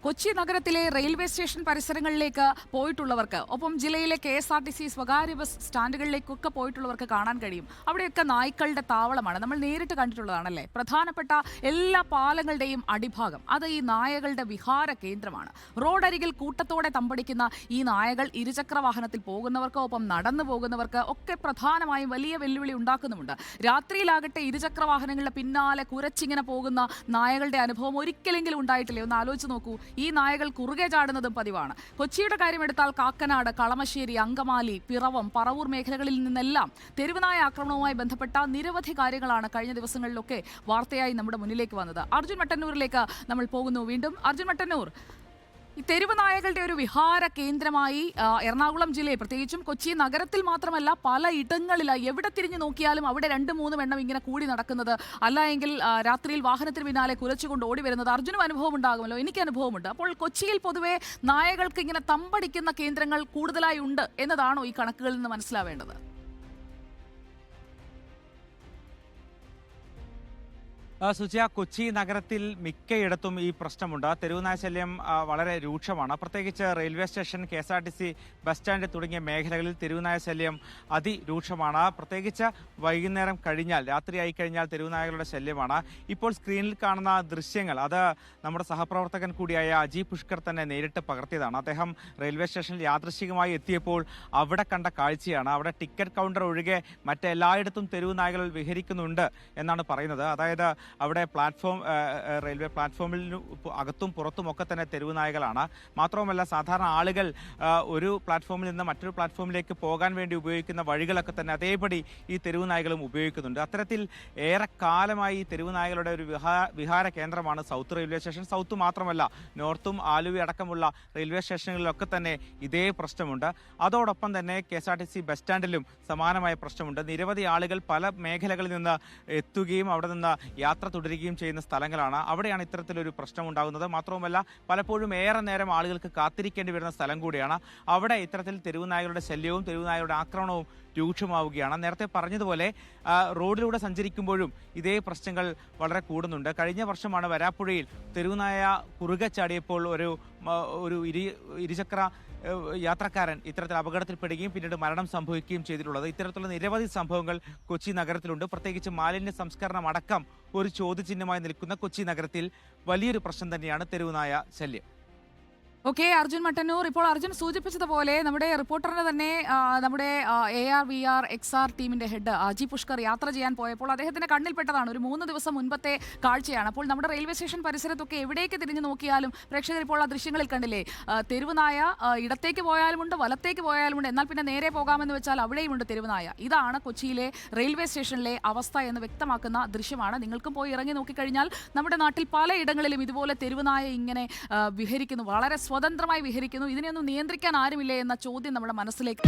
കൊച്ചി നഗരത്തിലെ railway station പരിസരങ്ങളിലേക്ക് പോയിട്ടുള്ളവർക്ക്, ഒപ്പം ജില്ലയിലെ KSRTC സ്വകാര്യ ബസ് സ്റ്റാൻഡുകളിലേക്കൊക്കെ പോയിട്ടുള്ളവർക്ക് കാണാൻ കഴിയും. അവിടെയൊക്കെ നായ്ക്കളുടെ താവളമാണ്. നമ്മൾ നേരിട്ട് കണ്ടിട്ടുള്ളതാണല്ലേ. പ്രധാനപ്പെട്ട എല്ലാ പാലങ്ങളുടെയും അടിഭാഗം അത് ഈ നായകളുടെ വിഹാര കേന്ദ്രമാണ്. റോഡരികിൽ കൂട്ടത്തോടെ തമ്പടിക്കുന്ന ഈ നായകൾ ഇരുചക്ര വാഹനത്തിൽ പോകുന്നവർക്ക്, ഒപ്പം നടന്നു പോകുന്നവർക്ക് ഒക്കെ പ്രധാനമായും വലിയ വെല്ലുവിളി ഉണ്ടാക്കുന്നുമുണ്ട്. രാത്രിയിലാകട്ടെ ഇരുചക്ര വാഹനങ്ങളുടെ പിന്നാലെ കുരച്ചിങ്ങനെ പോകുന്ന നായകളുടെ അനുഭവം ഒരിക്കലെങ്കിലും ഉണ്ടായിട്ടില്ലേ? ഒന്ന് ആലോചിച്ച് നോക്കൂ. ഈ നായകൾ കുറുകെ ചാടുന്നതും പതിവാണ്. കൊച്ചിയുടെ കാര്യമെടുത്താൽ കാക്കനാട്, കളമശ്ശേരി, അങ്കമാലി, പിറവം, പറവൂർ മേഖലകളിൽ നിന്നെല്ലാം തെരുവുനായ ആക്രമണവുമായി ബന്ധപ്പെട്ട നിരവധി കാര്യങ്ങളാണ് കഴിഞ്ഞ ദിവസങ്ങളിലൊക്കെ വാർത്തയായി നമ്മുടെ മുന്നിലേക്ക് വന്നത്. അർജുൻ മട്ടന്നൂരിലേക്ക് നമ്മൾ പോകുന്നു വീണ്ടും. അർജുൻ മട്ടന്നൂർ, ഈ തെരുവ് നായകളുടെ ഒരു വിഹാര കേന്ദ്രമായി എറണാകുളം ജില്ലയിൽ, പ്രത്യേകിച്ചും കൊച്ചി നഗരത്തിൽ മാത്രമല്ല പല ഇടങ്ങളിലായി എവിടെ തിരിഞ്ഞു നോക്കിയാലും അവിടെ 2-3 എണ്ണം ഇങ്ങനെ കൂടി നടക്കുന്നത്, അല്ല എങ്കിൽ രാത്രിയിൽ വാഹനത്തിന് പിന്നാലെ കുലച്ചുകൊണ്ട് ഓടി വരുന്നത് അർജുനും അനുഭവം ഉണ്ടാകുമല്ലോ. എനിക്ക് അനുഭവമുണ്ട്. അപ്പോൾ കൊച്ചിയിൽ പൊതുവെ നായകൾക്ക് ഇങ്ങനെ തമ്പടിക്കുന്ന കേന്ദ്രങ്ങൾ കൂടുതലായി ഉണ്ട് എന്നതാണോ ഈ കണക്കുകളിൽ നിന്ന് മനസ്സിലാവേണ്ടത്? സുജയ, കൊച്ചി നഗരത്തിൽ മിക്കയിടത്തും ഈ പ്രശ്നമുണ്ട്. തെരുവുനായ ശല്യം വളരെ രൂക്ഷമാണ്. പ്രത്യേകിച്ച് railway station, KSRTC bus stand തുടങ്ങിയ മേഖലകളിൽ തെരുവുനായ ശല്യം അതിരൂക്ഷമാണ്. പ്രത്യേകിച്ച് വൈകുന്നേരം കഴിഞ്ഞാൽ, രാത്രിയായി കഴിഞ്ഞാൽ തെരുവുനായകളുടെ ശല്യമാണ്. ഇപ്പോൾ സ്ക്രീനിൽ കാണുന്ന ദൃശ്യങ്ങൾ അത് നമ്മുടെ സഹപ്രവർത്തകൻ കൂടിയായ അജി പുഷ്കർ തന്നെ നേരിട്ട് പകർത്തിയതാണ്. അദ്ദേഹം റെയിൽവേ സ്റ്റേഷനിൽ യാദൃശ്ചികമായി എത്തിയപ്പോൾ അവിടെ കണ്ട കാഴ്ചയാണ്. അവിടെ ടിക്കറ്റ് കൗണ്ടർ ഒഴികെ മറ്റെല്ലായിടത്തും തെരുവുനായകൾ വിഹരിക്കുന്നുണ്ട് എന്നാണ് പറയുന്നത്. അതായത് അവിടെ റെയിൽവേ പ്ലാറ്റ്ഫോമിൽ അകത്തും പുറത്തുമൊക്കെ തന്നെ തെരുവുനായകളാണ്. മാത്രവുമല്ല, സാധാരണ ആളുകൾ ഒരു പ്ലാറ്റ്ഫോമിൽ നിന്ന് മറ്റൊരു പ്ലാറ്റ്ഫോമിലേക്ക് പോകാൻ വേണ്ടി ഉപയോഗിക്കുന്ന വഴികളൊക്കെ തന്നെ അതേപടി ഈ തെരുവുനായകളും ഉപയോഗിക്കുന്നുണ്ട്. അത്തരത്തിൽ ഏറെക്കാലമായി ഈ തെരുവുനായകളുടെ ഒരു വിഹാര കേന്ദ്രമാണ് സൗത്ത് റെയിൽവേ സ്റ്റേഷൻ. സൗത്ത് മാത്രമല്ല, നോർത്തും ആലുവ അടക്കമുള്ള റെയിൽവേ സ്റ്റേഷനുകളിലൊക്കെ തന്നെ ഇതേ പ്രശ്നമുണ്ട്. അതോടൊപ്പം തന്നെ KSRTC ബസ് സ്റ്റാൻഡിലും സമാനമായ പ്രശ്നമുണ്ട്. നിരവധി ആളുകൾ പല മേഖലകളിൽ നിന്ന് എത്തുകയും അവിടെ നിന്ന് യാത്ര തുടരുകയും ചെയ്യുന്ന സ്ഥലങ്ങളാണ്. അവിടെയാണ് ഇത്തരത്തിലൊരു പ്രശ്നം ഉണ്ടാകുന്നത്. മാത്രവുമല്ല, പലപ്പോഴും ഏറെ നേരം ആളുകൾക്ക് കാത്തിരിക്കേണ്ടി വരുന്ന സ്ഥലം കൂടിയാണ്. അവിടെ ഇത്തരത്തിൽ തെരുവുനായകളുടെ ശല്യവും തെരുവുനായകളുടെ ആക്രമണവും രൂക്ഷമാവുകയാണ്. നേരത്തെ പറഞ്ഞതുപോലെ റോഡിലൂടെ സഞ്ചരിക്കുമ്പോഴും ഇതേ പ്രശ്നങ്ങൾ വളരെ കൂടുന്നുണ്ട്. കഴിഞ്ഞ വർഷമാണ് വരാപ്പുഴയിൽ തെരുവുനായ കുറുകെ ചാടിയപ്പോൾ ഒരു ഇരുചക്ര യാത്രക്കാരൻ ഇത്തരത്തിൽ അപകടത്തിൽപ്പെടുകയും പിന്നീട് മരണം സംഭവിക്കുകയും ചെയ്തിട്ടുള്ളത്. ഇത്തരത്തിലുള്ള നിരവധി സംഭവങ്ങൾ കൊച്ചി നഗരത്തിലുണ്ട്. പ്രത്യേകിച്ച് മാലിന്യ സംസ്കരണം അടക്കം ഒരു ചോദ്യചിഹ്നമായി നിൽക്കുന്ന കൊച്ചി നഗരത്തിൽ വലിയൊരു പ്രശ്നം തന്നെയാണ് തെരുവുനായ ശല്യം. ഓക്കെ അർജുൻ മട്ടന്നൂർ, ഇപ്പോൾ അർജുൻ സൂചിപ്പിച്ചതുപോലെ നമ്മുടെ റിപ്പോർട്ടറിന് തന്നെ നമ്മുടെ AR/VR XR ടീമിന്റെ ഹെഡ് അജി പുഷ്കർ യാത്ര ചെയ്യാൻ പോയപ്പോൾ അദ്ദേഹത്തിന്റെ കണ്ണിൽപ്പെട്ടതാണ്. ഒരു 3 ദിവസം മുൻപത്തെ കാഴ്ചയാണ്. അപ്പോൾ നമ്മുടെ റെയിൽവേ സ്റ്റേഷൻ പരിസരത്തൊക്കെ എവിടേക്ക് തിരിഞ്ഞു നോക്കിയാലും പ്രേക്ഷകർ ഇപ്പോൾ ആ ദൃശ്യങ്ങളിൽ കണ്ടില്ലേ, തെരുവുനായ ഇടത്തേക്ക് പോയാലുമുണ്ട്, വലത്തേക്ക് പോയാലുമുണ്ട്, എന്നാൽ പിന്നെ നേരെ പോകാമെന്ന് വെച്ചാൽ അവിടെയുമുണ്ട് തെരുവുനായ. ഇതാണ് കൊച്ചിയിലെ റെയിൽവേ സ്റ്റേഷനിലെ അവസ്ഥ എന്ന് വ്യക്തമാക്കുന്ന ദൃശ്യമാണ്. നിങ്ങൾക്കും പോയി ഇറങ്ങി നോക്കിക്കഴിഞ്ഞാൽ നമ്മുടെ നാട്ടിൽ പലയിടങ്ങളിലും ഇതുപോലെ തെരുവുനായ ഇങ്ങനെ വിഹരിക്കുന്നു, വളരെ സ്വതന്ത്രമായി വിഹരിക്കുന്നു. ഇതിനെയൊന്നും നിയന്ത്രിക്കാൻ ആരുമില്ലേ എന്ന ചോദ്യം നമ്മുടെ മനസ്സിലേക്ക്